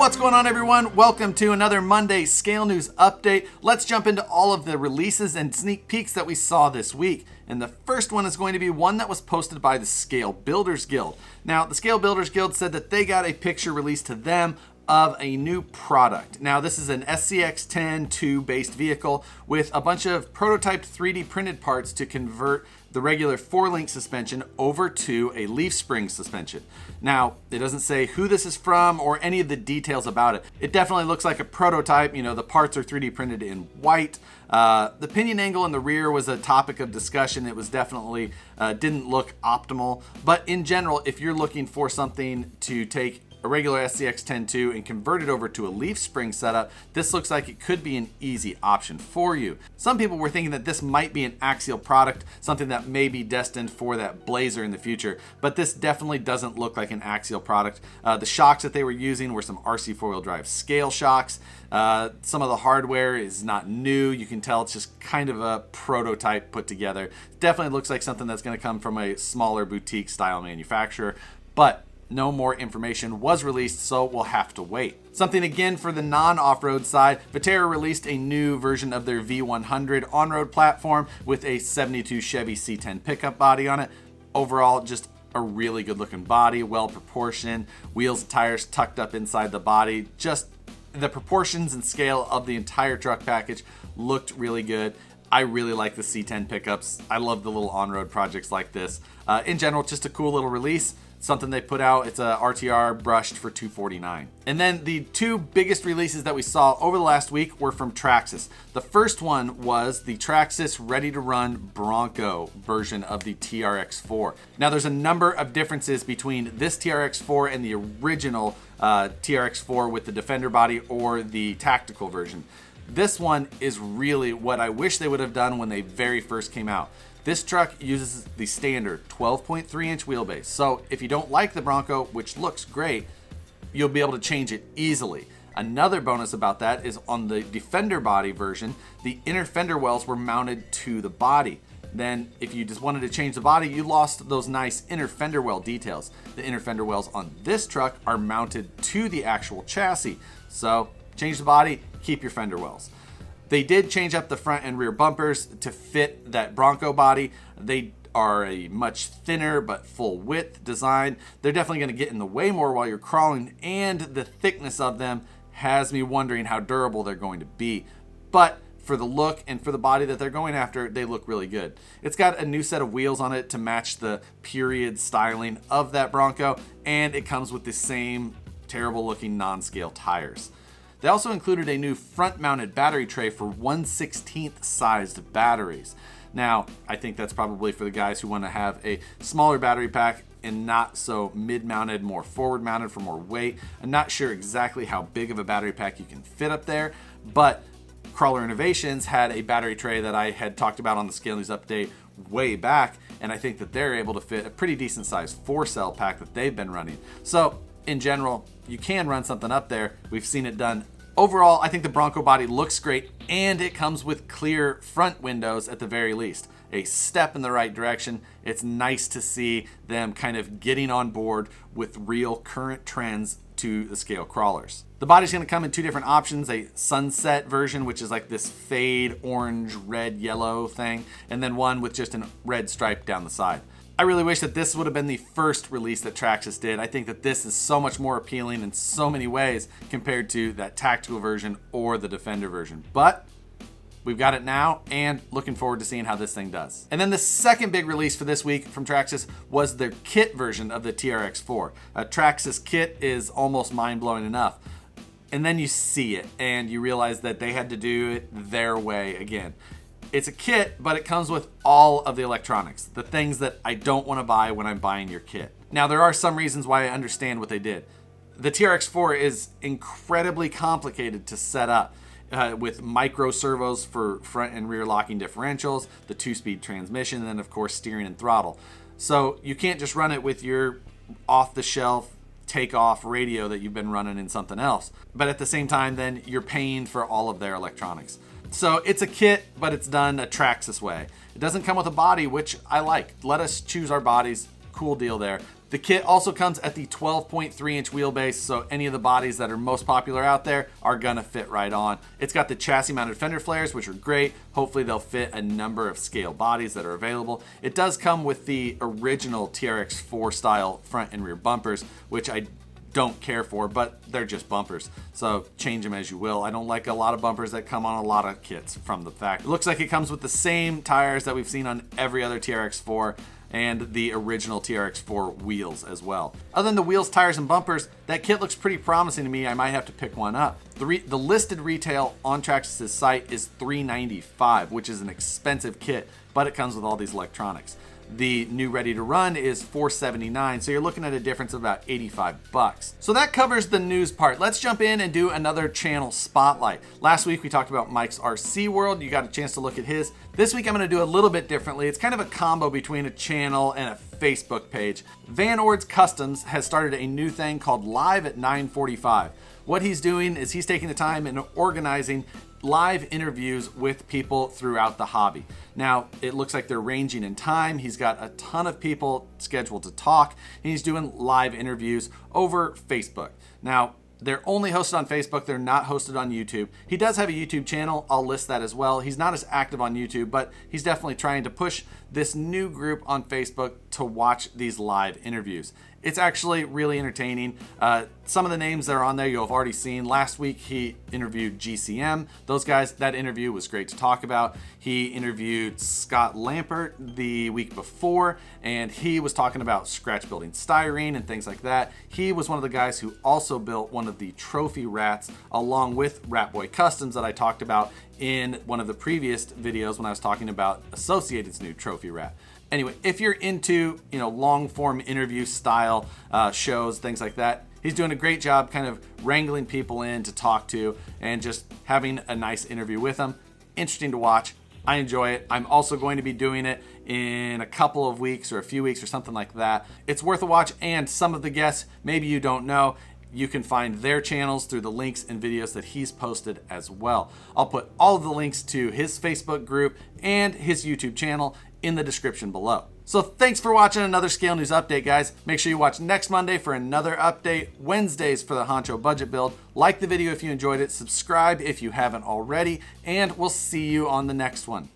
What's going on, everyone? Welcome to another Monday Scale News Update. Let's jump into all of the releases and sneak peeks that we saw this week. And the first one is going to be one that was posted by the Scale Builders Guild. Now, the Scale Builders Guild said that they got a picture released to them of a new product. Now, this is an SCX-10-2 based vehicle with a bunch of prototyped 3D printed parts to convert the regular 4-link suspension over to a leaf spring suspension. Now, it doesn't say who this is from or any of the details about it. It definitely looks like a prototype. You know, the parts are 3D printed in white. The pinion angle in the rear was a topic of discussion. It was definitely didn't look optimal. But in general, if you're looking for something to take a regular SCX-10-2 and convert it over to a leaf spring setup, this looks like it could be an easy option for you. Some people were thinking that this might be an axial product, something that may be destined for that Blazer in the future, but this definitely doesn't look like an axial product. The shocks that they were using were some RC 4-wheel drive scale shocks. Some of the hardware is not new. You can tell it's just kind of a prototype put together. Definitely looks like something that's going to come from a smaller boutique style manufacturer, but no more information was released, so we'll have to wait. Something again for the non-off-road side, Patera released a new version of their V100 on-road platform with a 72 Chevy C10 pickup body on it. Overall, just a really good looking body, well proportioned, wheels and tires tucked up inside the body. Just the proportions and scale of the entire truck package looked really good. I really like the C10 pickups. I love the little on-road projects like this. In general, just a cool little release. Something they put out. It's a RTR brushed for $249. And then the two biggest releases that we saw over the last week were from Traxxas. The first one was the Traxxas Ready to Run Bronco version of the TRX4. Now, there's a number of differences between this TRX4 and the original TRX4 with the Defender body or the tactical version. This one is really what I wish they would have done when they very first came out. This truck uses the standard 12.3 inch wheelbase. So if you don't like the Bronco, which looks great, you'll be able to change it easily. Another bonus about that is on the Defender body version, the inner fender wells were mounted to the body. Then if you just wanted to change the body, you lost those nice inner fender well details. The inner fender wells on this truck are mounted to the actual chassis. So change the body, keep your fender wells. They did change up the front and rear bumpers to fit that Bronco body. They are a much thinner but full width design. They're definitely going to get in the way more while you're crawling, and the thickness of them has me wondering how durable they're going to be. But for the look and for the body that they're going after, they look really good. It's got a new set of wheels on it to match the period styling of that Bronco, and it comes with the same terrible looking non-scale tires. They also included a new front-mounted battery tray for 1/16th sized batteries. Now, I think that's probably for the guys who want to have a smaller battery pack and not so mid-mounted, more forward-mounted for more weight. I'm not sure exactly how big of a battery pack you can fit up there, but Crawler Innovations had a battery tray that I had talked about on the Scale News Update way back, and I think that they're able to fit a pretty decent-sized 4-cell pack that they've been running. So, in general, you can run something up there. We've seen it done. Overall, I think the Bronco body looks great, and it comes with clear front windows at the very least. A step in the right direction. It's nice to see them kind of getting on board with real current trends to the scale crawlers. The body's going to come in two different options, a sunset version, which is like this fade orange, red, yellow thing, and then one with just a red stripe down the side. I really wish that this would have been the first release that Traxxas did. I think that this is so much more appealing in so many ways compared to that tactical version or the Defender version. But we've got it now, and looking forward to seeing how this thing does. And then the second big release for this week from Traxxas was their Kit version of the TRX4. Traxxas Kit is almost mind-blowing enough. And then you see it, and you realize that they had to do it their way again. It's a kit, but it comes with all of the electronics, the things that I don't want to buy when I'm buying your kit. Now, there are some reasons why I understand what they did. The TRX4 is incredibly complicated to set up with micro servos for front and rear locking differentials, the 2-speed transmission, and then, of course, steering and throttle. So you can't just run it with your off-the-shelf take-off radio that you've been running in something else. But at the same time, then you're paying for all of their electronics. So it's a kit, but it's done a Traxxas way. It doesn't come with a body, which I like. Let us choose our bodies. Cool deal there. The kit also comes at the 12.3-inch wheelbase, so any of the bodies that are most popular out there are gonna fit right on. It's got the chassis mounted fender flares, which are great. Hopefully they'll fit a number of scale bodies that are available. It does come with the original TRX4 style front and rear bumpers, which I don't care for, but they're just bumpers, so change them as you will. I don't like a lot of bumpers that come on a lot of kits from the fact. It looks like it comes with the same tires that we've seen on every other TRX4 and the original TRX4 wheels as well. Other than the wheels, tires, and bumpers, that kit looks pretty promising to me. I might have to pick one up. The listed retail on Traxxas' site is $395, which is an expensive kit, but it comes with all these electronics. The new ready to run is $479, so you're looking at a difference of about 85 bucks. So that covers the news part. Let's jump in and do another channel spotlight. Last week we talked about Mike's RC World. You got a chance to look at his. This week I'm gonna do a little bit differently. It's kind of a combo between a channel and a Facebook page. Van Ord's Customs has started a new thing called Live at 9:45. What he's doing is he's taking the time and organizing live interviews with people throughout the hobby. Now, it looks like they're ranging in time. He's got a ton of people scheduled to talk, and he's doing live interviews over Facebook. Now, they're only hosted on Facebook. They're not hosted on YouTube. He does have a YouTube channel. I'll list that as well. He's not as active on YouTube, but he's definitely trying to push this new group on Facebook to watch these live interviews. It's actually really entertaining. Some of the names that are on there you'll have already seen. Last week he interviewed GCM. Those guys, that interview was great to talk about. He interviewed Scott Lampert the week before, and he was talking about scratch building styrene and things like that. He was one of the guys who also built one of the trophy rats along with Ratboy Customs that I talked about in one of the previous videos when I was talking about Associated's new trophy rat. Anyway, if you're into, long form interview style shows, things like that, he's doing a great job kind of wrangling people in to talk to and just having a nice interview with them. Interesting to watch. I enjoy it. I'm also going to be doing it in a couple of weeks or a few weeks or something like that. It's worth a watch, and some of the guests, maybe you don't know, you can find their channels through the links and videos that he's posted as well. I'll put all of the links to his Facebook group and his YouTube channel in the description below. So thanks for watching another Scale News Update, guys. Make sure you watch next Monday for another update, Wednesdays for the Honcho Budget Build. Like the video if you enjoyed it, subscribe if you haven't already, and we'll see you on the next one.